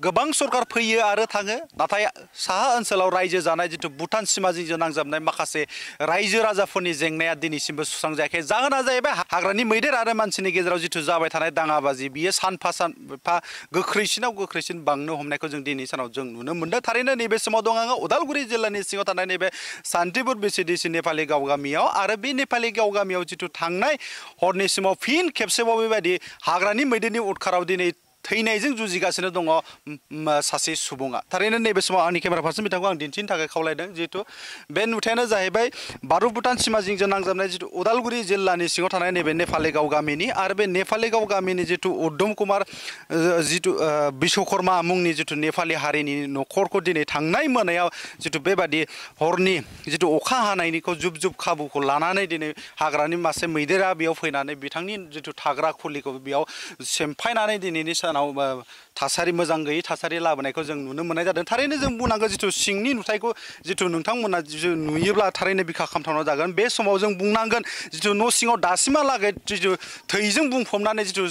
गोबां सरकार फैयो आरो थाङो नाथाय साहा ओनसोलाव रायजो जानाय जितु भुटान सिमाजों नांजाबनाय माखासे रायजो राजाफोरनि जेंनाया दिनैसिमबो सुस्रांजायाखै जाहोना जाहैबाय हाग्रानि मैदेर आरो मानसिनि गेजेराव जितु जाबाय थानाय दाङाबाजि बियो सानफा सानफा गोख्रैसिन बांनो हमनायखौ जों दिनै सानाव जों नुनो मोन्दों थारैनो नैबे समाव दं आङो उदालगुरि जिल्लानि सिङाव थानाय नैबे सान्तिपुर बिसिडिसि नेपालि गाव गामियाव आरो बे नेपालि गाव गामियाव जितु थांनाय हरनि समाव फिन खेबसेबाव बेबायदि हाग्रानि मैदेरनि उदखाराव दिनै थैनायजों जुजिगासिनो दङ सासे सुबुङा थारैनो नैबे समाव आंनि केमेरा पार्सन बिथांखौ आं दिन्थिनो थाखाय खावलायदों जिहेतु बे नुथायानो जाहैबाय भारत भुटान सिमाजों नांजाबनाय जितु उदालगुरि जिल्लानि सिङाव थानाय नैबे नेपालि गाव गामिनि आरो बे नेपालि गाव गामिनि जितु उद्धम कुमार जितु बिश्वकर्मा मुंनि जितु नेपालि हारिनि न'खरखौ दिनै थांनाय मोनायाव जितु बेबादि हरनि जितु अखा हानायनिखौ जुब जुब खाबुखौ लानानै दिनै हाग्रानि मासे मैदेरा बेयाव फैनानै बिथांनि जितु थाग्रा खुलिखौ बेयाव सेमफायनानै दिनैनि थासारि मोजां गैयै थासारि लाबोनायखौ जों नुनो मोननाय जादों थारैनो जों बुंनांगोन जितु सिंनि नुथायखौ जितु नोंथांमोना जितु नुयोब्ला थारैनो बिखा खामथावना जागोन बे समाव जों बुंनांगोन जितु न' सिङाव दासिमहालागै जितु थैजों बुंफबनानै जितु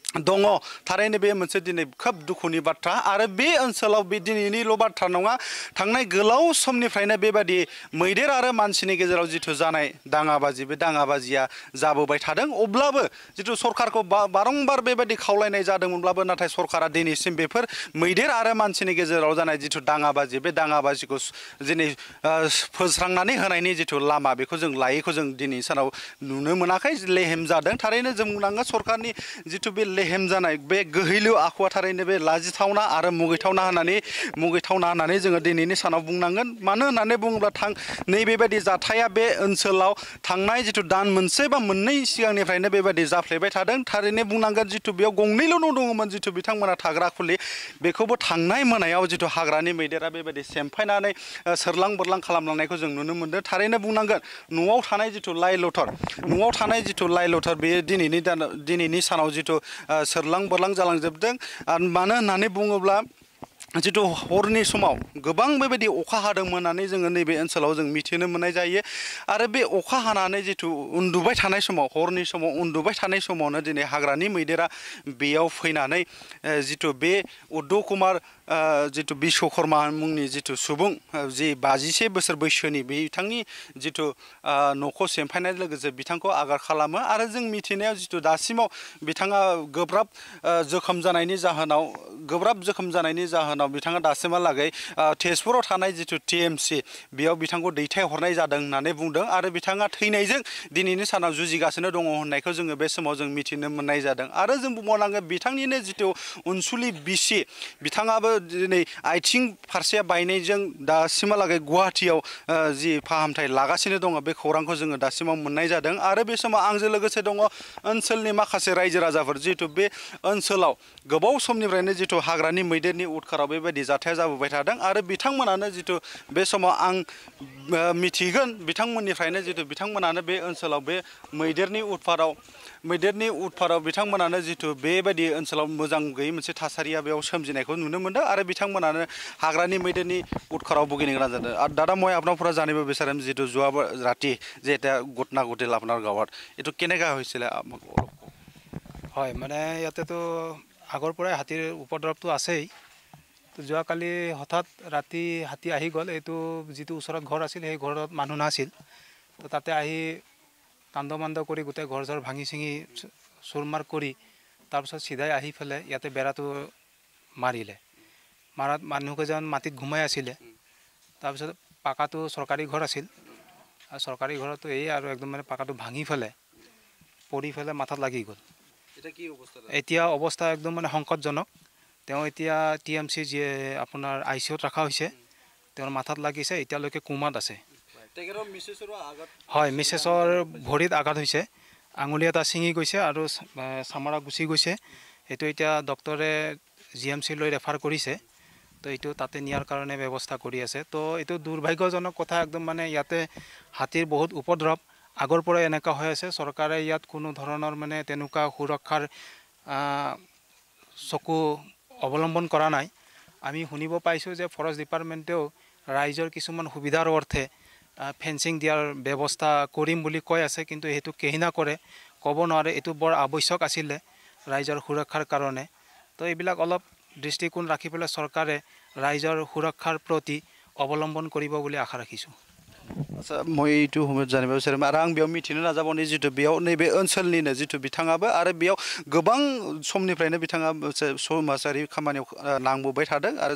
दङ थारैनो बे मोनसे दिनै खोब दुखुनि बाथ्रा आरो बे ओनसोलाव बे दिनैनिल' बाथ्रा नङा थांनाय गोलाव समनिफ्रायनो बेबादि मैदेर आरो मानसिनि गेजेराव जितु जानाय दाङाबाजि बे दाङाबाजिया जाबोबाय थादों अब्लाबो जितु सरकारखौ बारंबार बेबादि खावलायनाय जादोंमोनब्लाबो नाथाय सरकारा दिनैसिम बेफोर मैदेर आरो मानसिनि गेजेराव जानाय जितु दाङाबाजि बे दाङाबाजिखौ दिनै फोस्रांनानै होनायनि जितु लामा बेखौ जों लायैखौ जों दिनै सानाव नुनो मोनाखै लेहेम जादों थारैनो जों बुंनांगोन सरकारनि जितु बे लेहेम जानाय बे गोहैलु आखुआ थारैनो बे लाजिथावना आरो मुगैथावना होननानै जोङो दिनैनि सानाव बुंनांगोन मानो होननानै बुङोब्ला नैबेबायदि जाथाया बे ओनसोलाव थांनाय जितु दान मोनसे बा मोननै सिगांनिफ्रायनो बेबायदि जाफ्लेबाय थादों थारैनो बुंनांगोन जितु बेयाव गंनैल' न' दङमोन जितु बिथांमोना थाग्रा खुलि बेखौबो थांनाय मोनायाव जितु हाग्रानि मैदेरा बेबायदि सेमफायनानै सोरलां बोरलां खालामलांनायखौ जों नुनो मोन्दों थारैनो बुंनांगोन न'आव थानाय जितु लाइ लथर बेयो दिनैनि सानाव जितु सोरलां बोरलां जालांजोबदों आरो मानो होननानै बुङोब्ला जितु हरनि समाव गोबां बेबायदि अखा हादोंमोन होननानै जोङो नैबे ओनसोलाव जों मिथिनो मोननाय जायो आरो बे अखा हानानै जितु उन्दुबाय थानाय समाव हरनि समाव उन्दुबाय थानाय समावनो दिनै हाग्रानि मैदेरा बेयाव फैनानै जितु बे उद्धम कुमार जितु बिश्वकर्मा मुंनि जितु सुबुं जि 55 बोसोर बैसोनि बिथांनि जितु न'खौ सेमफायनाय लोगोसे बिथांखौ आघात खालामो आरो जों मिथिनायाव जितु दासिमाव बिथाङा गोब्राब जोखोम जानायनि जाहोनाव बिथाङा दासिमहालागै तेजपुराव थानाय जितु TMC बेयाव बिथांखौ दैथायहरनाय जादों होननानै बुंदों आरो बिथाङा थैनायजों दिनैनि सानाव जुजिगासिनो दङ होननायखौ जोङो बे समाव जों मिथिनो मोननाय जादों आरो जों बुंबावनांगोन बिथांनिनो जितु अनसुलि बिसि बिथाङाबो दिनै आथिं फारसे बायनायजों दासिमहालागै गुवाहाटियाव जि फाहामथाय लागासिनो दङ बे खौरांखौ जोङो दासिमाव मोननाय जादों आरो बे समाव आंजों लोगोसे दङ ओनसोलनि माखासे रायजो राजाफोर जितु बे ओनसोलाव गोबाव समनिफ्रायनो जितु हाग्रानि मैदेरनि उदखाराव बेबायदि जाथाया जाबोबाय थादों आरो बिथांमोनानो जितु बे समाव आं मिथिगोन बिथांमोननिफ्रायनो जितु बिथांमोनानो बे ओनसोलाव बे मैदेरनि उदखाराव बिथांमोनानो जितु बेबायदि ओनसोलाव मोजां गैयै मोनसे थासारिया बेयाव सोमजिनायखौ नुनो मोनदों आरो बिथांमोनानो हाग्रानि मैदेरनि उदखाराव भुगिनो गोनां जादों और दादा मैं আপনার পৰা জানিব বিচাৰিম যিটো যোৱা ৰাতি যে এটা ঘটনা ঘটিল আপোনাৰ গাঁৱত এইটো কেনেকা হৈছিল হয় মানে ইয়াতেতো আগৰ পৰাই হাতীৰ উপদ্ৰৱটো আছেই তো যোৱাকালি হঠাৎ ৰাতি হাতী আহি গ'ল এইটো যিটো ওচৰত ঘৰ আছিল সেই ঘৰত মানুহ নাছিল তো তাতে আহি কান্দমান্দ কৰি গোটেই ঘৰ ভাঙি চিঙি চুৰমাৰ কৰি তাৰপিছত সিধাই আহি ফেলে ইয়াতে বেৰাটো মাৰিলে মাৰাত মানুহকেইজন মাটিত ঘুমাই আছিলে তাৰপিছত পাকাটো চৰকাৰী ঘৰ আছিল আৰু চৰকাৰী ঘৰতো এই আৰু একদম মানে পাকাটো ভাঙি ফেলে পৰি ফেলে মাথাত লাগি গ'ল এতিয়া অৱস্থা একদম মানে সংকটজনক তেওঁ এতিয়া TMC যে আপোনাৰ ICUত ৰাখা হৈছে তেওঁৰ মাথাত লাগিছে এতিয়ালৈকে কোমাত আছে হয় মিছেছৰ ভৰিত আঘাত হৈছে আঙুলি এটা ছিঙি গৈছে আৰু চামৰা গুচি গৈছে এইটো এতিয়া ডক্টৰে GMC লৈ ৰেফাৰ কৰিছে তো এইটো তাতে নিয়াৰ কাৰণে ব্যৱস্থা কৰি আছে তো এইটো দুৰ্ভাগ্যজনক কথা একদম মানে ইয়াতে হাতীৰ বহুত উপদ্ৰৱ আগৰ পৰা এনেকা হৈ আছে চৰকাৰে ইয়াত কোনো ধৰণৰ মানে তেনেকুৱা সুৰক্ষাৰ চকু অৱলম্বন কৰা নাই আমি শুনিব পাইছো যে ফৰেষ্ট ডিপাৰ্টমেণ্টেও ৰাইজৰ কিছুমান সুবিধাৰ অৰ্থে ফেন্সিং দিয়াৰ ব্যৱস্থা কৰিম বুলি কৈ আছে কিন্তু হেতু কেহিনা কৰে ক'ব নোৱাৰে এটো বৰ আৱশ্যক আছিল ৰাইজৰ সুৰক্ষাৰ কাৰণে তো এইবিলাক অলপ দৃষ্টিকোণ ৰাখি পেলাই চৰকাৰে ৰাইজৰ সুৰক্ষাৰ প্ৰতি অৱলম্বন কৰিব বুলি আশা ৰাখিছোঁ। আচ্ছা মই এইটো সময়ত জানিব বিচাৰিম আৰু আं বেयाव মিथिनो নাजाबावनि जितु बेयाव नैबे ओनसोलनिनो जितु बिथाङाबो आरो बेयाव गोबां समनिफ्रायनो बिथाङा समाजारि खामानियाव नांबोबाय थादों आरो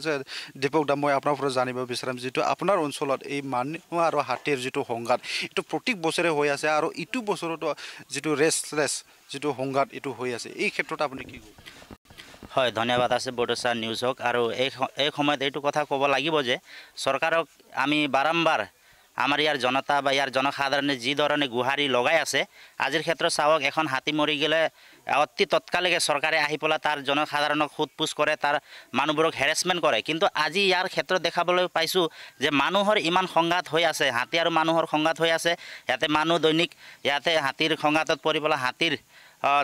दीपक दा মই আপোনাক জানিব বিচাৰিম जितु আপোনাৰ অঞ্চলত এই মানুহ আৰু হাতীৰ जितु সংঘাত এইটো প্ৰত্যেক বছৰে হৈ আছে আৰু ইটো বছৰতো जितु ৰেষ্টলেছ जितु সংঘাত এইটো হৈ আছে এই ক্ষেত্ৰত আপুনি কি ক'ব? হয় ধন্যবাদ আছে বড়োচা নিউজক আৰু এই সময়ত এইটো কথা ক'ব লাগিব যে চৰকাৰক আমি বাৰম্বাৰ আমাৰ ইয়াৰ জনতা বা ইয়াৰ জনসাধাৰণে যি ধৰণে গুহাৰি লগাই আছে আজিৰ ক্ষেত্ৰত চাওক এখন হাতী মৰি গ'লে অতি তৎকালিকে চৰকাৰে আহি পেলাই তাৰ জনসাধাৰণক সোধপোছ কৰে তাৰ মানুহবোৰক হেৰেছমেণ্ট কৰে কিন্তু আজি ইয়াৰ ক্ষেত্ৰত দেখাবলৈ পাইছোঁ যে মানুহৰ ইমান সংঘাত হৈ আছে হাতী আৰু মানুহৰ সংঘাত হৈ আছে ইয়াতে মানুহ দৈনিক ইয়াতে হাতীৰ সংঘাতত পৰি পেলাই হাতীৰ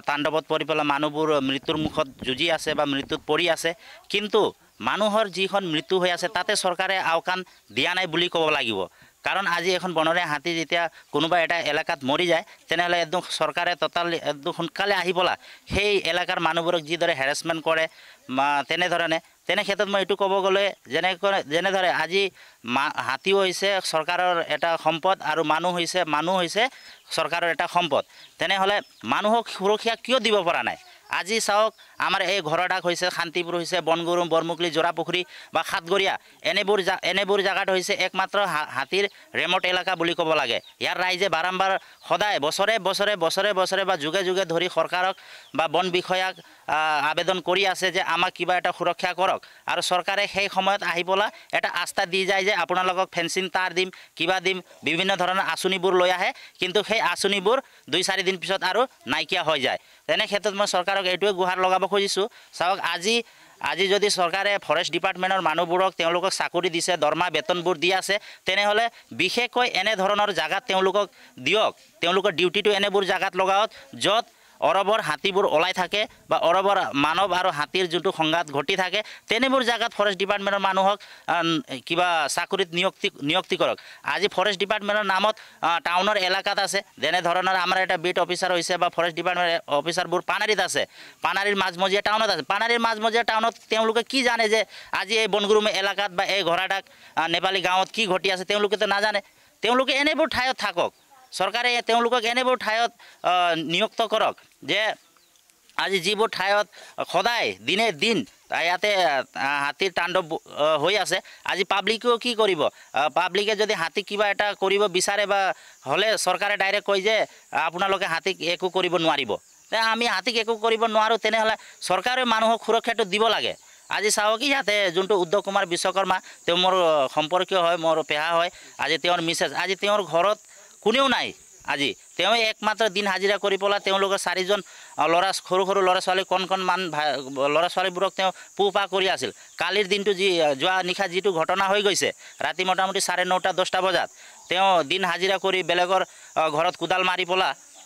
তাণ্ডৱত পৰি পেলাই মানুহবোৰ মৃত্যুৰ মুখত যুঁজি আছে বা মৃত্যুত পৰি আছে কিন্তু মানুহৰ যিখন মৃত্যু হৈ আছে তাতে চৰকাৰে আওকাণ দিয়া নাই বুলি ক'ব লাগিব কাৰণ আজি এখন বনৰীয়া হাতী যেতিয়া কোনোবা এটা এলেকাত মৰি যায় তেনেহ'লে একদম চৰকাৰে টোটালি একদম সোনকালে আহি পেলাই সেই এলেকাৰ মানুহবোৰক যিদৰে হেৰেছমেণ্ট কৰে তেনে ক্ষেত্ৰত মই এইটো ক'ব গ'লে যেনেদৰে আজি হাতীও হৈছে চৰকাৰৰ এটা সম্পদ আৰু মানুহ হৈছে চৰকাৰৰ এটা সম্পদ তেনেহ'লে মানুহক সুৰক্ষা কিয় দিব পৰা নাই আজি চাওক আমাৰ এই ঘৰডাক হৈছে শান্তিপুৰ হৈছে বনগুৰু বৰমুকলি জোৰাপুখুৰী বা সাতগৰীয়া এনেবোৰ জাগাত হৈছে একমাত্ৰ হাতীৰ ৰেমট এলেকা বুলি ক'ব লাগে ইয়াৰ ৰাইজে বাৰম্বাৰ সদায় বছৰে বা যুগে যুগে ধৰি চৰকাৰক বা বন বিষয়াক আবেদন কৰি আছে যে আমাক কিবা এটা সুৰক্ষা কৰক আৰু চৰকাৰে সেই সময়ত আহি পেলাই এটা আস্থা দি যায় যে আপোনালোকক ফেন্সিং তাঁৰ দিম কিবা দিম বিভিন্ন ধৰণৰ আঁচনিবোৰ লৈ আহে কিন্তু সেই আঁচনিবোৰ 2-4 দিন পিছত আৰু নাইকিয়া হৈ যায় তেনে ক্ষেত্ৰত মই চৰকাৰক এইটোৱে গুহাৰ লগাব খুজিছোঁ চাওক আজি যদি চৰকাৰে ফৰেষ্ট ডিপাৰ্টমেণ্টৰ মানুহবোৰক তেওঁলোকক চাকৰি দিছে দৰমহা বেতনবোৰ দি আছে তেনেহ'লে বিশেষকৈ এনে ধৰণৰ জাগাত তেওঁলোকক দিয়ক তেওঁলোকৰ ডিউটিটো এনেবোৰ জাগাত লগাওক য'ত অৰবৰ হাতীবোৰ ওলাই থাকে বা অৰবৰ মানৱ আৰু হাতীৰ যোনটো সংঘাত ঘটি থাকে তেনেবোৰ জাগাত ফৰেষ্ট ডিপাৰ্টমেণ্টৰ মানুহক কিবা চাকৰিত নিযুক্তি কৰক আজি ফৰেষ্ট ডিপাৰ্টমেণ্টৰ নামত টাউনৰ এলেকাত আছে যেনে ধৰণৰ আমাৰ এটা বিট অফিচাৰ হৈছে বা ফৰেষ্ট ডিপাৰ্টমেণ্ট অফিচাৰবোৰ পানাৰীত আছে পানাৰীৰ মাজমজিয়া টাউনত আছে পানাৰীৰ মাজমজিয়া টাউনত তেওঁলোকে কি জানে যে আজি এই বনগুৰুম এলেকাত বা এই ঘোঁৰাডাক নেপালী গাঁৱত কি ঘটি আছে তেওঁলোকেতো নাজানে তেওঁলোকে এনেবোৰ ঠাইত থাকক চৰকাৰে তেওঁলোকক এনেবোৰ ঠাইত নিযুক্ত কৰক যে আজি যিবোৰ ঠাইত সদায় দিনে দিন ইয়াতে হাতীৰ তাণ্ডৱ হৈ আছে আজি পাব্লিকেও কি কৰিব পাব্লিকে যদি হাতী কিবা এটা কৰিব বিচাৰে বা হ'লে চৰকাৰে ডাইৰেক্ট কয় যে আপোনালোকে হাতীক একো কৰিব নোৱাৰিব আমি হাতীক একো কৰিব নোৱাৰোঁ তেনেহ'লে চৰকাৰে মানুহক সুৰক্ষাটো দিব লাগে আজি চাওক ইয়াতে যোনটো উদ্যোগ কুমাৰ বিশ্বকৰ্মা তেওঁ মোৰ সম্পৰ্কীয় হয় মোৰ পেহা হয় আজি তেওঁৰ মিছেছ আজি তেওঁৰ ঘৰত কোনেও নাই আজি তেওঁ একমাত্ৰ দিন হাজিৰা কৰি পেলাই তেওঁলোকৰ 4জন সৰু ল'ৰা ছোৱালী কণ ল'ৰা ছোৱালীবোৰক তেওঁ পোহপাল কৰি আছিল কালিৰ দিনটো যোৱা নিশা যিটো ঘটনা হৈ গৈছে ৰাতি মোটামুটি 9:30-10টা বজাত তেওঁ দিন হাজিৰা কৰি বেলেগৰ ঘৰত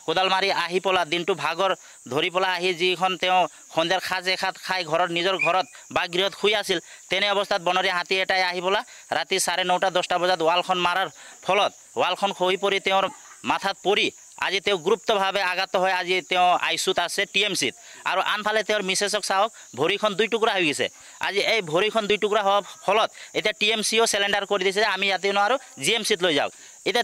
কোদাল মাৰি আহি পেলাই দিনটো ভাগৰ ধৰি পেলাই আহি যিখন তেওঁ সন্ধিয়াৰ সাজ এসাঁজ খাই নিজৰ ঘৰত বাসগৃহত শুই আছিল তেনে অৱস্থাত বনৰীয়া হাতী এটাই আহি পেলাই ৰাতি 9:30-10টা বজাত ৱালখন মাৰাৰ ফলত ৱালখন খহি পৰি তেওঁৰ মাথাত পৰি আজি তেওঁ গুৰুত্বভাৱে আঘাত হৈ আজি তেওঁ আইচুত আছে TMCত আৰু আনফালে তেওঁৰ মিছেছক চাওক ভৰিখন 2 টুকুৰা হৈ গৈছে আজি এই ভৰিখন 2 টুকুৰা হোৱাৰ ফলত এতিয়া TMCও চেলেণ্ডাৰ কৰি দিছে যে আমি ইয়াতে নোৱাৰোঁ GMCত লৈ যাওক এতিয়া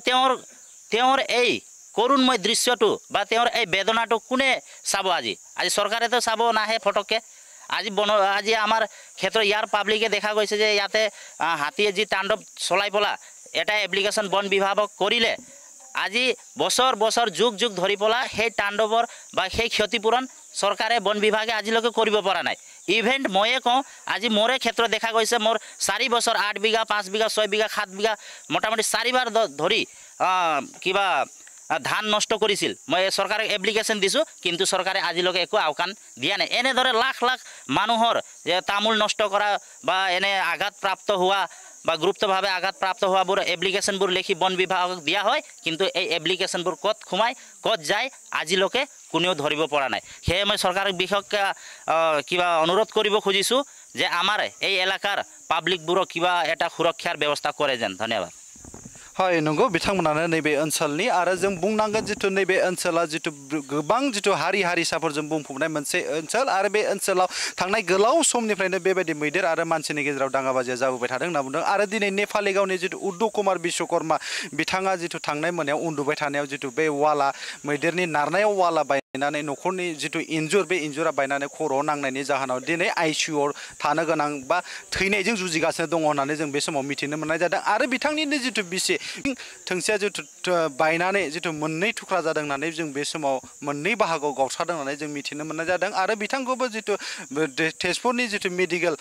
তেওঁৰ এই কৰুণময় দৃশ্যটো বা তেওঁৰ এই বেদনাটো কোনে চাব আজি চৰকাৰেতো চাব নাহে ফটককৈ আজি আমাৰ ক্ষেত্ৰত ইয়াৰ পাব্লিকে দেখা গৈছে যে ইয়াতে হাতীয়ে যি তাণ্ডৱ চলাই পেলা এটা এপ্লিকেশ্যন বন বিভাগক কৰিলে আজি বছৰ যুগ ধৰি পেলা সেই তাণ্ডৱৰ বা সেই ক্ষতিপূৰণ চৰকাৰে বন বিভাগে আজিলৈকে কৰিব পৰা নাই ইভেণ্ট ময়ে কওঁ আজি মোৰে ক্ষেত্ৰত দেখা গৈছে মোৰ 4 বছৰ 8 বিঘা 5 বিঘা 6 বিঘা 7 বিঘা মোটামুটি 4বাৰ ধৰি কিবা ধান নষ্ট কৰিছিল মই চৰকাৰক এপ্লিকেশ্যন দিছোঁ কিন্তু চৰকাৰে আজিলৈকে একো আওকাণ দিয়া নাই এনেদৰে লাখ মানুহৰ যে তামোল নষ্ট কৰা বা এনে আঘাতপ্ৰাপ্ত হোৱা বা গুৰুত্বভাৱে আঘাতপ্ৰাপ্ত হোৱাবোৰ এপ্লিকেশ্যনবোৰ লিখি বন বিভাগক দিয়া হয় কিন্তু এই এপ্লিকেশ্যনবোৰ ক'ত সোমাই ক'ত যায় আজিলৈকে কোনেও ধৰিব পৰা নাই সেয়ে মই চৰকাৰক বিশেষকৈ কিবা অনুৰোধ কৰিব খুজিছোঁ যে আমাৰ এই এলেকাৰ পাব্লিকবোৰক কিবা এটা সুৰক্ষাৰ ব্যৱস্থা কৰে যেন ধন্যবাদ हय नंगौ बिथांमोनानो नैबे ओनसोलनि आरो जों बुंनांगोन जिथु नैबे ओनसोला जिथु गोबां जिथु हारि हारिसाफोरजों बुंफबनाय मोनसे ओनसोल आरो बे ओनसोलाव थांनाय गोलाव समनिफ्रायनो बेबायदि मैदेर आरो मानसिनि गेजेराव दाङाबाजिया जाबोबाय थादों होनना बुंदों आरो दिनै नेपालि गावनि जिथु उद्धव कुमार बिश्वकर्मा बिथाङा जिथु थांनाय मोनायाव उन्दुबाय थानायाव जिथु बे वाला मैदेरनि नारनायाव वाला बायनानै न'खरनि जिथु इन्जुर बे इन्जुरा बायनानै खर'आव नांनायनि जाहोनाव दिनै आइसिइउआव थानो गोनां बा थैनायजों जुजिगासिनो दङ होननानै जों बे समाव मिथिनो मोननाय जादों आरो बिथांनिनो जिथु बिसि थोंसेया जिथु बायनानै जिथु मोननै थुख्रा जादों होननानै जों बे समाव मोननै बाहागोआव गावस्रादों होननानै जों मिथिनो मोननाय जादों आरो बिथांखौबो जिथु तेजपुरनि जिथु मेडिकेल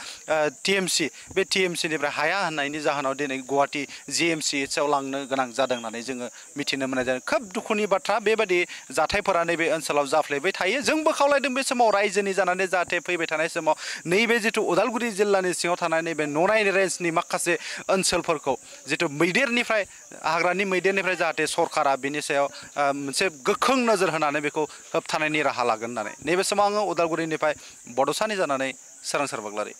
टिएमसि बे टिएमसिनिफ्राय हाया होननायनि जाहोनाव दिनै गुवाहाटि जिएमसिएचआव लांनो गोनां जादों होननानै जोङो मिथिनो मोननाय जादों खोब दुखुनि बाथ्रा बेबायदि जाथायफोरा नैबे ओनसोलाव जाफ्लेबाय थायो जोंबो खावलायदों बे समाव रायजोनि जानानै जाहाथे फैबाय थानाय समाव नैबे जिथु उदालगुरि जिल्लानि सिङाव थानाय नैबे ननाय रेन्जनि माखासे ओनसोलफोरखौ जिथु मैदेरनिफ्राय हाग्रानि मैदेरनिफ्राय जाहाथे सरकारा बिनि सायाव मोनसे गोख्रों नोजोर होनानै बेखौ होबथानायनि राहा लागोन होननानै नैबे समाव आङो उदालगुरिनिफ्राय बड'सानि जानानै सोरांसार बाग्लारि